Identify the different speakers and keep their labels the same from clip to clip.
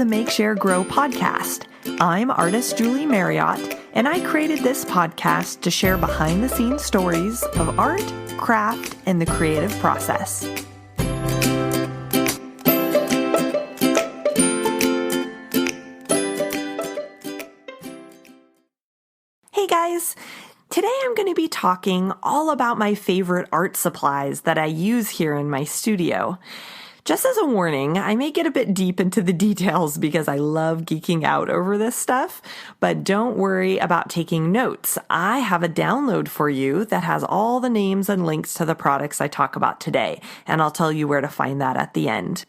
Speaker 1: the Make, Share, Grow podcast. I'm artist Julie Marriott, and I created this podcast to share behind-the-scenes stories of art, craft, and the creative process. Hey guys! Today I'm going to be talking all about my favorite art supplies that I use here in my studio. Just as a warning, I may get a bit deep into the details because I love geeking out over this stuff, but don't worry about taking notes. I have a download for you that has all the names and links to the products I talk about today, and I'll tell you where to find that at the end.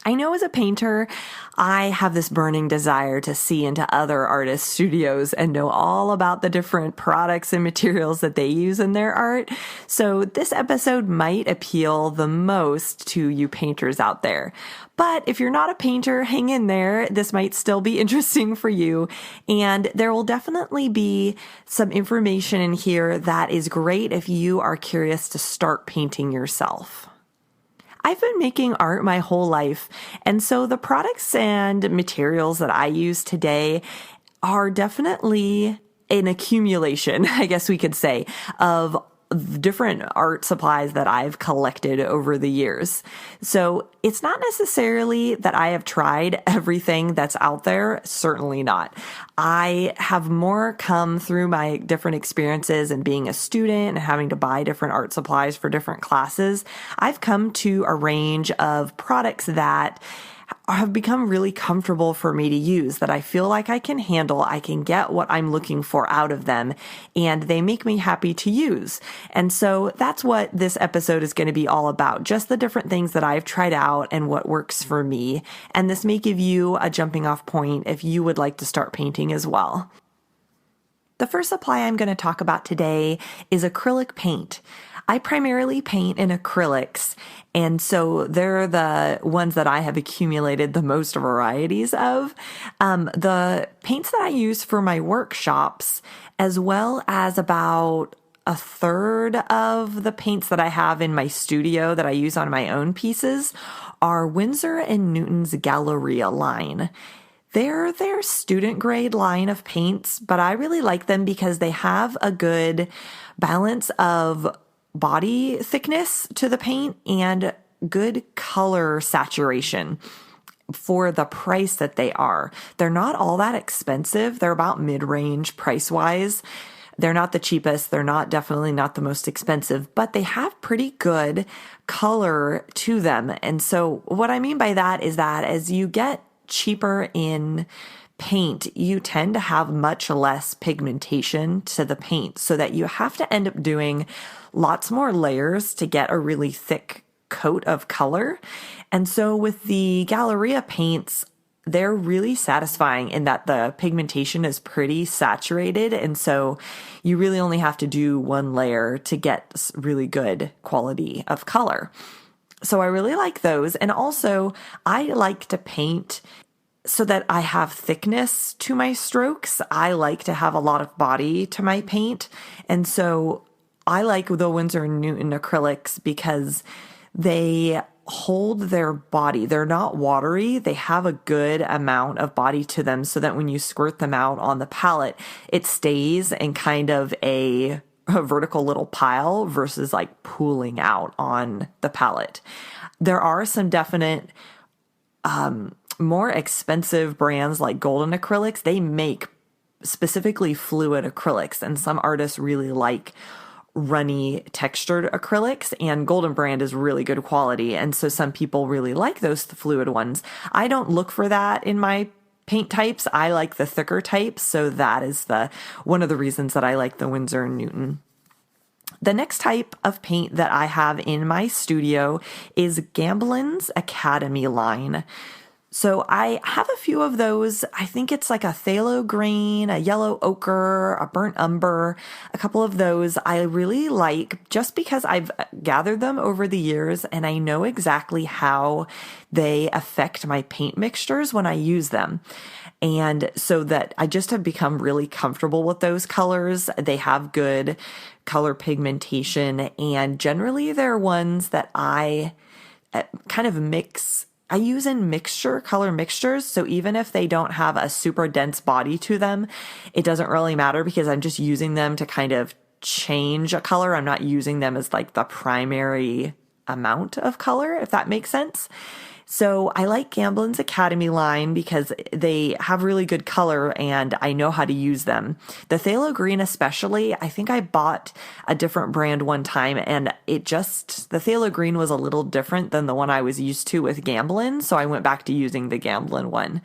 Speaker 1: I know as a painter, I have this burning desire to see into other artists' studios and know all about the different products and materials that they use in their art. So this episode might appeal the most to you painters out there. But if you're not a painter, hang in there. This might still be interesting for you. And there will definitely be some information in here that is great if you are curious to start painting yourself. I've been making art my whole life, and so the products and materials that I use today are definitely an accumulation, I guess we could say, of different art supplies that I've collected over the years. So it's not necessarily that I have tried everything that's out there, certainly not. I have more come through my different experiences and being a student and having to buy different art supplies for different classes. I've come to a range of products that have become really comfortable for me to use, that I feel like I can handle. I can get what I'm looking for out of them, and they make me happy to use. And so that's what this episode is going to be all about, just the different things that I've tried out and what works for me. And this may give you a jumping off point if you would like to start painting as well. The first supply I'm going to talk about today is acrylic paint. I primarily paint in acrylics, and so they're the ones that I have accumulated the most varieties of. The paints that I use for my workshops, as well as about a third of the paints that I have in my studio that I use on my own pieces, are Winsor & Newton's Galleria line. They're their student grade line of paints, but I really like them because they have a good balance of body thickness to the paint and good color saturation for the price that they are. They're not all that expensive. They're about mid-range price-wise. They're not the cheapest. They're definitely not the most expensive, but they have pretty good color to them. And so what I mean by that is that as you get cheaper in paint, you tend to have much less pigmentation to the paint, so that you have to end up doing lots more layers to get a really thick coat of color. And so with the Galleria paints, they're really satisfying in that the pigmentation is pretty saturated. And so you really only have to do one layer to get really good quality of color. So I really like those. And also I like to paint so that I have thickness to my strokes. I like to have a lot of body to my paint. And so I like the Winsor & Newton acrylics because they hold their body. They're not watery. They have a good amount of body to them so that when you squirt them out on the palette, it stays in kind of a vertical little pile versus like pooling out on the palette. There are some definite more expensive brands like Golden Acrylics. They make specifically fluid acrylics, and some artists really like runny textured acrylics, and Golden brand is really good quality. And so some people really like those fluid ones. I don't look for that in my paint types. I like the thicker types. So that is one of the reasons that I like the Winsor & Newton. The next type of paint that I have in my studio is Gamblin's Academy line. So I have a few of those. I think it's like a phthalo green, a yellow ochre, a burnt umber, a couple of those I really like just because I've gathered them over the years and I know exactly how they affect my paint mixtures when I use them. And so that I just have become really comfortable with those colors. They have good color pigmentation, and generally they're ones that I kind of mix I use in color mixtures. So even if they don't have a super dense body to them, it doesn't really matter because I'm just using them to kind of change a color. I'm not using them as like the primary amount of color, if that makes sense. So I like Gamblin's Academy line because they have really good color and I know how to use them. The phthalo green especially, I think I bought a different brand one time and the phthalo green was a little different than the one I was used to with Gamblin, so I went back to using the Gamblin one.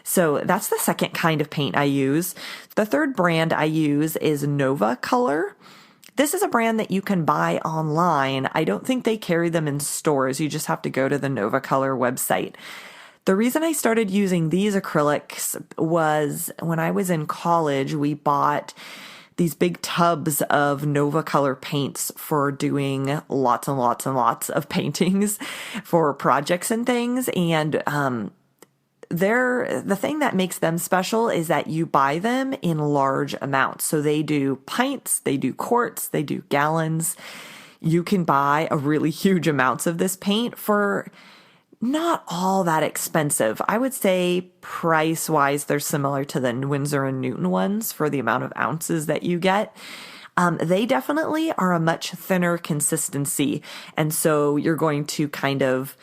Speaker 1: So that's the second kind of paint I use. The third brand I use is Nova Color. This is a brand that you can buy online. I don't think they carry them in stores. You just have to go to the Nova Color website. The reason I started using these acrylics was when I was in college, we bought these big tubs of Nova Color paints for doing lots and lots and lots of paintings for projects and things. And the thing that makes them special is that you buy them in large amounts. So they do pints, they do quarts, they do gallons. You can buy a really huge amounts of this paint for not all that expensive. I would say price-wise, they're similar to the Winsor & Newton ones for the amount of ounces that you get. They definitely are a much thinner consistency. And so you're going to kind of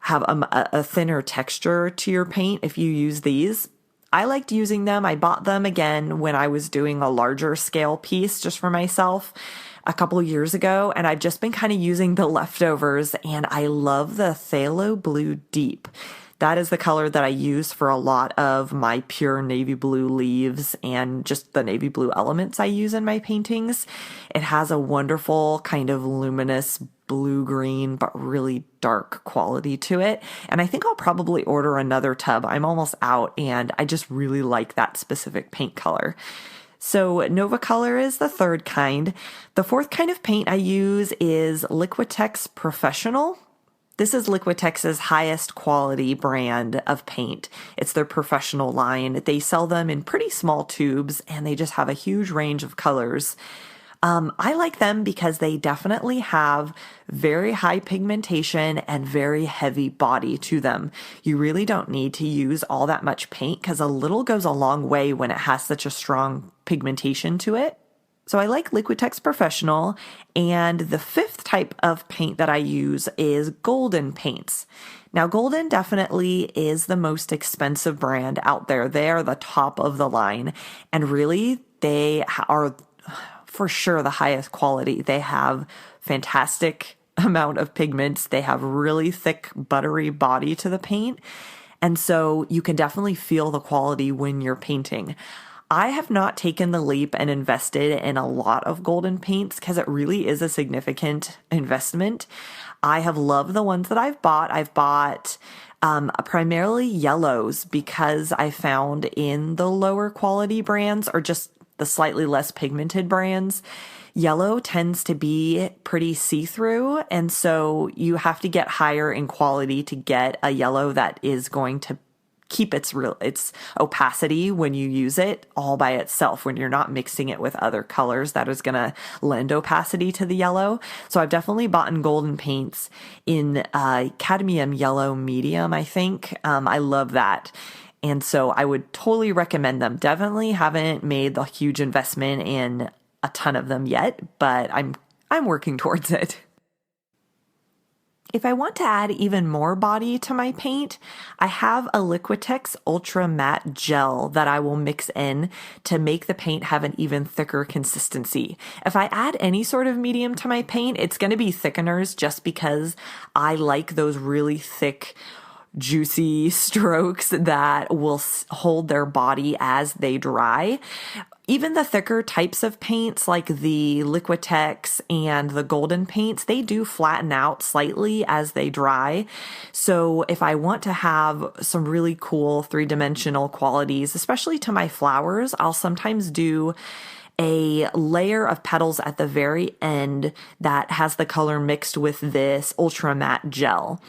Speaker 1: have a thinner texture to your paint if you use these. I liked using them. I bought them again when I was doing a larger scale piece just for myself a couple of years ago, and I've just been kind of using the leftovers, and I love the Phthalo Blue Deep. That is the color that I use for a lot of my pure navy blue leaves and just the navy blue elements I use in my paintings. It has a wonderful kind of luminous blue-green, but really dark quality to it. And I think I'll probably order another tub. I'm almost out, and I just really like that specific paint color. So Nova Color is the third kind. The fourth kind of paint I use is Liquitex Professional. This is Liquitex's highest quality brand of paint. It's their professional line. They sell them in pretty small tubes, and they just have a huge range of colors. I like them because they definitely have very high pigmentation and very heavy body to them. You really don't need to use all that much paint because a little goes a long way when it has such a strong pigmentation to it. So I like Liquitex Professional, and the fifth type of paint that I use is Golden paints. Now, Golden definitely is the most expensive brand out there. They are the top of the line, and really they are for sure the highest quality. They have fantastic amount of pigments. They have really thick, buttery body to the paint, and so you can definitely feel the quality when you're painting. I have not taken the leap and invested in a lot of Golden paints because it really is a significant investment. I have loved the ones that I've bought. I've bought primarily yellows because I found in the lower quality brands or just the slightly less pigmented brands, yellow tends to be pretty see-through. And so you have to get higher in quality to get a yellow that is going to keep its opacity when you use it all by itself, when you're not mixing it with other colors that is going to lend opacity to the yellow. So I've definitely bought in Golden paints in cadmium yellow medium, I think. I love that. And so I would totally recommend them. Definitely haven't made the huge investment in a ton of them yet, but I'm working towards it. If I want to add even more body to my paint, I have a Liquitex Ultra Matte Gel that I will mix in to make the paint have an even thicker consistency. If I add any sort of medium to my paint, it's going to be thickeners just because I like those really thick, juicy strokes that will hold their body as they dry. Even the thicker types of paints like the Liquitex and the Golden paints, they do flatten out slightly as they dry. So if I want to have some really cool three-dimensional qualities, especially to my flowers, I'll sometimes do a layer of petals at the very end that has the color mixed with this ultra matte gel.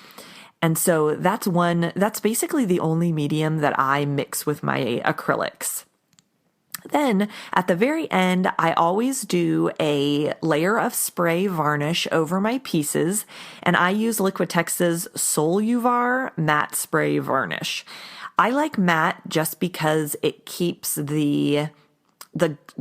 Speaker 1: And so that's basically the only medium that I mix with my acrylics. Then at the very end, I always do a layer of spray varnish over my pieces, and I use Liquitex's Soluvar matte spray varnish. I like matte just because it keeps the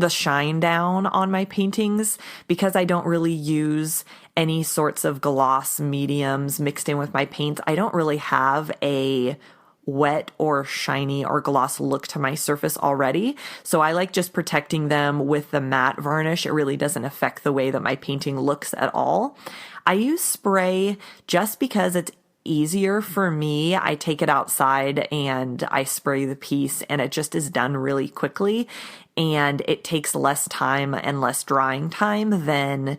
Speaker 1: shine down on my paintings, because I don't really use any sorts of gloss mediums mixed in with my paints. I don't really have a wet or shiny or gloss look to my surface already. So I like just protecting them with the matte varnish. It really doesn't affect the way that my painting looks at all. I use spray just because it's easier for me. I take it outside and I spray the piece, and it just is done really quickly, and it takes less time and less drying time than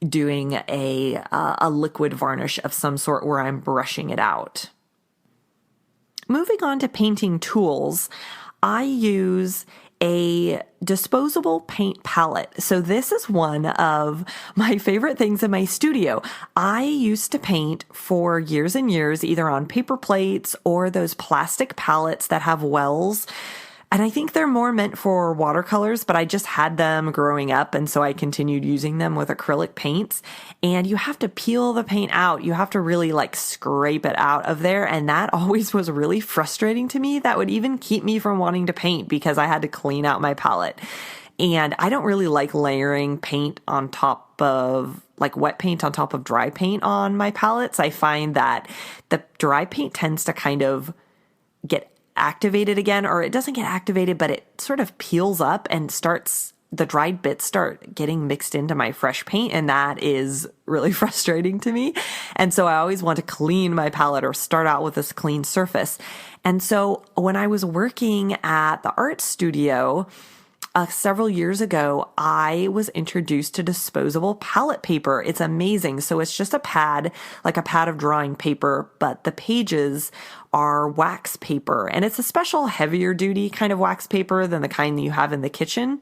Speaker 1: doing a liquid varnish of some sort where I'm brushing it out. Moving on to painting tools, I use a disposable paint palette. So this is one of my favorite things in my studio. I used to paint for years and years, either on paper plates or those plastic palettes that have wells. And I think they're more meant for watercolors, but I just had them growing up, and so I continued using them with acrylic paints. And you have to peel the paint out. You have to really scrape it out of there. And that always was really frustrating to me. That would even keep me from wanting to paint because I had to clean out my palette. And I don't really like layering paint on top of wet paint on top of dry paint on my palettes. I find that the dry paint tends to kind of get activated again, or it doesn't get activated, but it sort of peels up and the dried bits start getting mixed into my fresh paint, and that is really frustrating to me. And so I always want to clean my palette or start out with this clean surface. And so when I was working at the art studio, several years ago, I was introduced to disposable palette paper. It's amazing. So it's just a pad, like a pad of drawing paper, but the pages are wax paper. And it's a special heavier duty kind of wax paper than the kind that you have in the kitchen.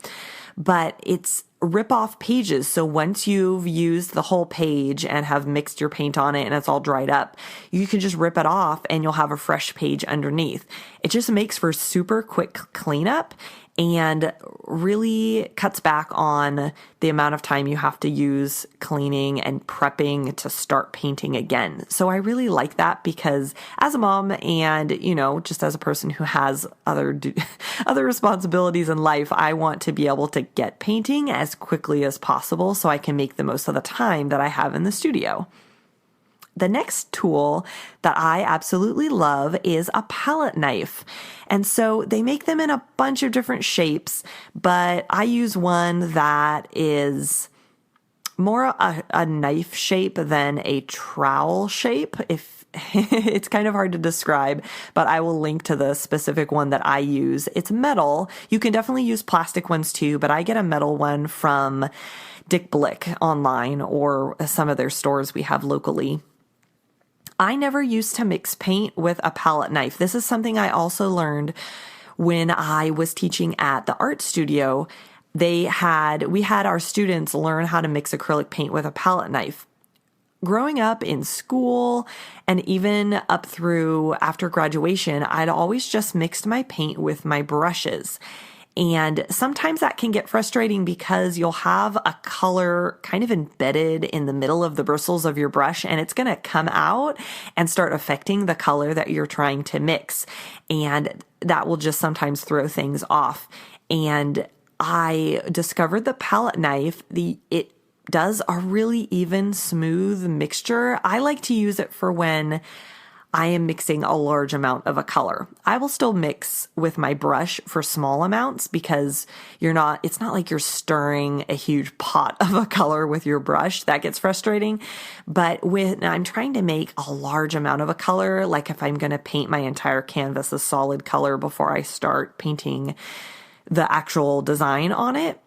Speaker 1: But it's rip-off pages. So once you've used the whole page and have mixed your paint on it and it's all dried up, you can just rip it off and you'll have a fresh page underneath. It just makes for super quick cleanup and really cuts back on the amount of time you have to use cleaning and prepping to start painting again. So I really like that because as a mom and, just as a person who has other responsibilities in life, I want to be able to get painting as quickly as possible so I can make the most of the time that I have in the studio. The next tool that I absolutely love is a palette knife. And so they make them in a bunch of different shapes, but I use one that is more a knife shape than a trowel shape. If it's kind of hard to describe, but I will link to the specific one that I use. It's metal. You can definitely use plastic ones too, but I get a metal one from Dick Blick online or some of their stores we have locally. I never used to mix paint with a palette knife. This is something I also learned when I was teaching at the art studio. We had our students learn how to mix acrylic paint with a palette knife. Growing up in school and even up through after graduation, I'd always just mixed my paint with my brushes. And sometimes that can get frustrating because you'll have a color kind of embedded in the middle of the bristles of your brush, and it's going to come out and start affecting the color that you're trying to mix. And that will just sometimes throw things off. And I discovered the palette knife. It does a really even, smooth mixture. I like to use it for when I am mixing a large amount of a color. I will still mix with my brush for small amounts because it's not like you're stirring a huge pot of a color with your brush. That gets frustrating. But when I'm trying to make a large amount of a color, like if I'm going to paint my entire canvas a solid color before I start painting the actual design on it,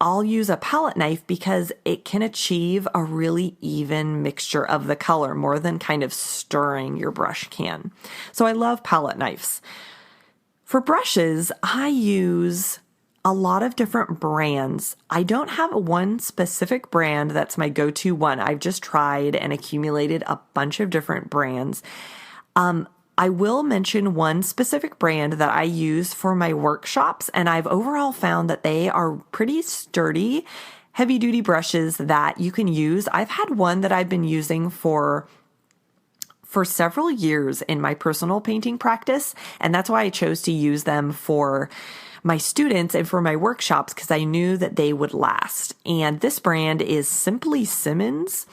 Speaker 1: I'll use a palette knife because it can achieve a really even mixture of the color more than kind of stirring your brush can. So I love palette knives. For brushes, I use a lot of different brands. I don't have one specific brand that's my go-to one. I've just tried and accumulated a bunch of different brands. I will mention one specific brand that I use for my workshops, and I've overall found that they are pretty sturdy, heavy duty brushes that you can use. I've had one that I've been using for several years in my personal painting practice, and that's why I chose to use them for my students and for my workshops, because I knew that they would last. And this brand is Simply Simmons,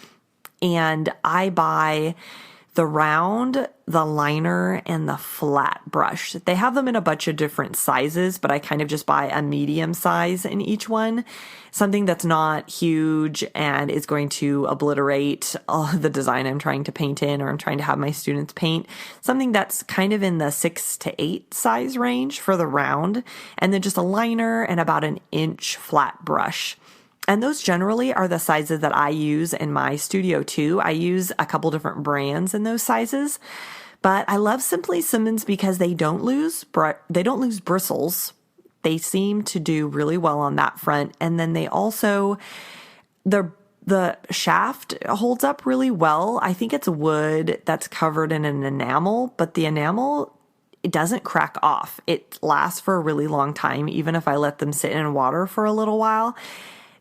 Speaker 1: and I buy the round, the liner, and the flat brush. They have them in a bunch of different sizes, but I kind of just buy a medium size in each one. Something that's not huge and is going to obliterate the design I'm trying to paint in, or I'm trying to have my students paint. Something that's kind of in the 6 to 8 size range for the round, and then just a liner and about an inch flat brush. And those generally are the sizes that I use in my studio too. I use a couple different brands in those sizes, but I love Simply Simmons because they don't lose bristles. They seem to do really well on that front. And then they also, the shaft holds up really well. I think it's wood that's covered in an enamel, but the enamel, it doesn't crack off. It lasts for a really long time, even if I let them sit in water for a little while.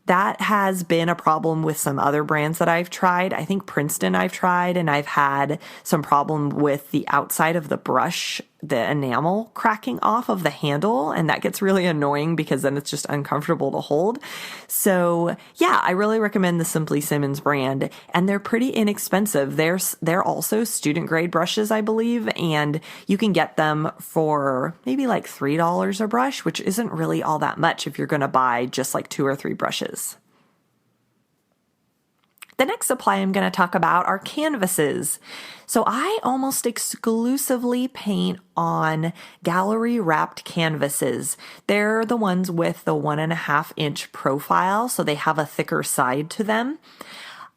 Speaker 1: That has been a problem with some other brands that I've tried. I think Princeton I've tried, and I've had some problem with the outside of the brush, the enamel cracking off of the handle, and that gets really annoying because then it's just uncomfortable to hold. So yeah, I really recommend the Simply Simmons brand, and they're pretty inexpensive. They're also student grade brushes, I believe, and you can get them for maybe like $3 a brush, which isn't really all that much if you're going to buy just like 2 or 3 brushes. The next supply I'm going to talk about are canvases. So I almost exclusively paint on gallery wrapped canvases. They're the ones with the 1.5 inch profile, so they have a thicker side to them.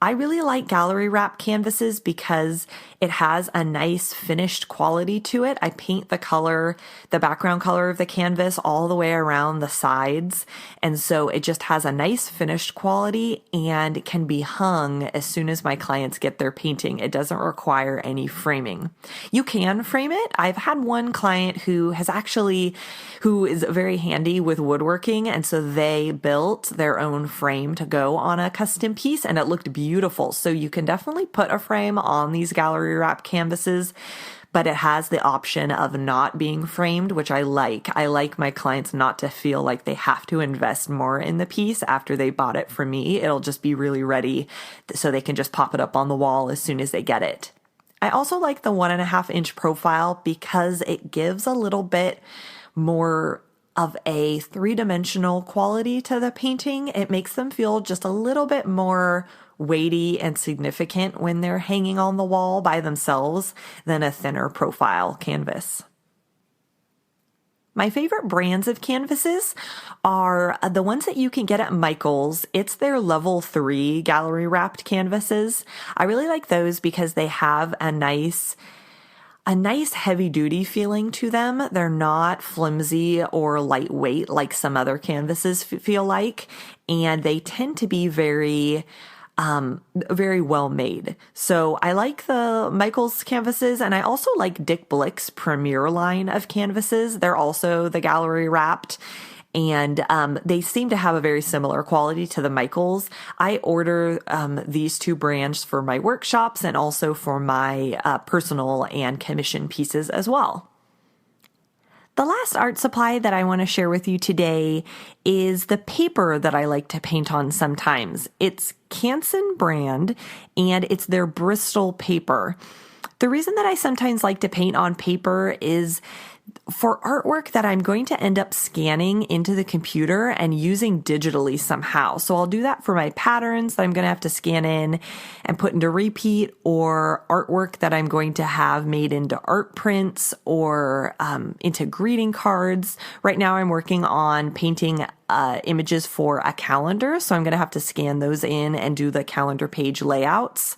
Speaker 1: I really like gallery wrap canvases because it has a nice finished quality to it. I paint the background color of the canvas all the way around the sides. And so it just has a nice finished quality and can be hung as soon as my clients get their painting. It doesn't require any framing. You can frame it. I've had one client who is very handy with woodworking. And so they built their own frame to go on a custom piece, and it looked beautiful. So you can definitely put a frame on these gallery wrap canvases, but it has the option of not being framed, which I like. I like my clients not to feel like they have to invest more in the piece after they bought it from me. It'll just be really ready so they can just pop it up on the wall as soon as they get it. I also like the 1.5 inch profile because it gives a little bit more of a 3-dimensional quality to the painting. It makes them feel just a little bit more weighty and significant when they're hanging on the wall by themselves than a thinner profile canvas. My favorite brands of canvases are the ones that you can get at Michael's. It's their level 3 gallery wrapped canvases. I really like those because they have a nice heavy duty feeling to them. They're not flimsy or lightweight like some other canvases feel like, and they tend to be very well made. So I like the Michael's canvases, and I also like Dick Blick's Premier line of canvases. They're also the gallery wrapped, and they seem to have a very similar quality to the Michael's. I order these 2 brands for my workshops and also for my personal and commission pieces as well. The last art supply that I want to share with you today is the paper that I like to paint on sometimes. It's Canson brand, and it's their Bristol paper. The reason that I sometimes like to paint on paper is for artwork that I'm going to end up scanning into the computer and using digitally somehow. So I'll do that for my patterns that I'm going to have to scan in and put into Repeat, or artwork that I'm going to have made into art prints or into greeting cards. Right now I'm working on painting images for a calendar, so I'm going to have to scan those in and do the calendar page layouts.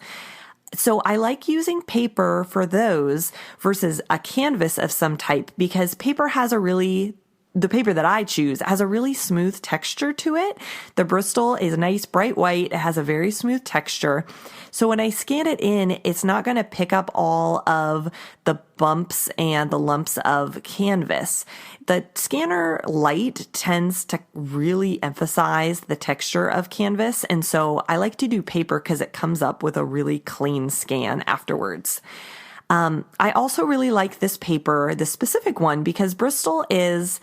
Speaker 1: So I like using paper for those versus a canvas of some type, because paper has a really the paper that I choose has a really smooth texture to it. The Bristol is a nice bright white. It has a very smooth texture. So when I scan it in, it's not going to pick up all of the bumps and the lumps of canvas. The scanner light tends to really emphasize the texture of canvas. And so I like to do paper because it comes up with a really clean scan afterwards. I also really like this paper, this specific one, because Bristol is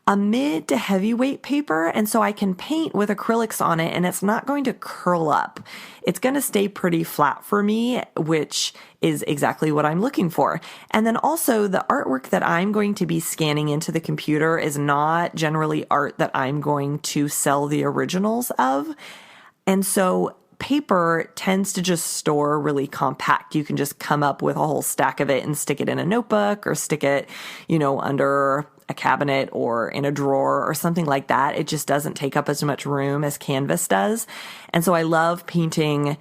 Speaker 1: a mid to heavyweight paper, and so I can paint with acrylics on it and it's not going to curl up. It's going to stay pretty flat for me, which is exactly what I'm looking for. And then also the artwork that I'm going to be scanning into the computer is not generally art that I'm going to sell the originals of. And so paper tends to just store really compact. You can just come up with a whole stack of it and stick it in a notebook or stick it, under a cabinet or in a drawer or something like that. It just doesn't take up as much room as canvas does. And so I love painting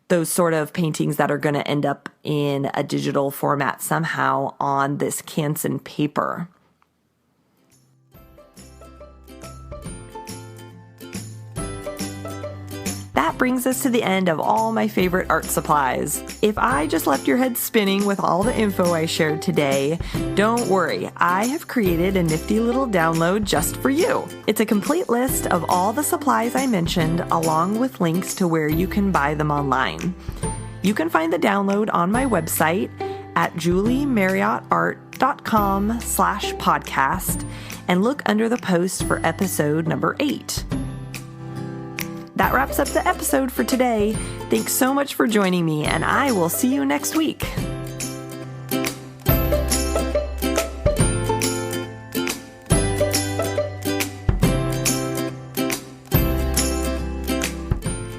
Speaker 1: those sort of paintings that are going to end up in a digital format somehow on this Canson paper. That brings us to the end of all my favorite art supplies. If I just left your head spinning with all the info I shared today, don't worry, I have created a nifty little download just for you. It's a complete list of all the supplies I mentioned, along with links to where you can buy them online. You can find the download on my website at juliemarriottart.com/podcast and look under the post for episode number 8. That wraps up the episode for today. Thanks so much for joining me, and I will see you next week.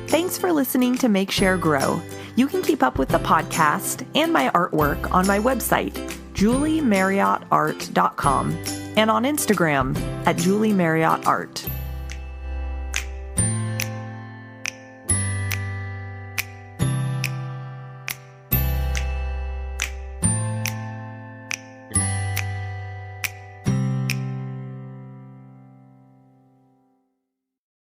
Speaker 1: Thanks for listening to Make, Share, Grow. You can keep up with the podcast and my artwork on my website, juliemarriottart.com, and on Instagram at juliemarriottart.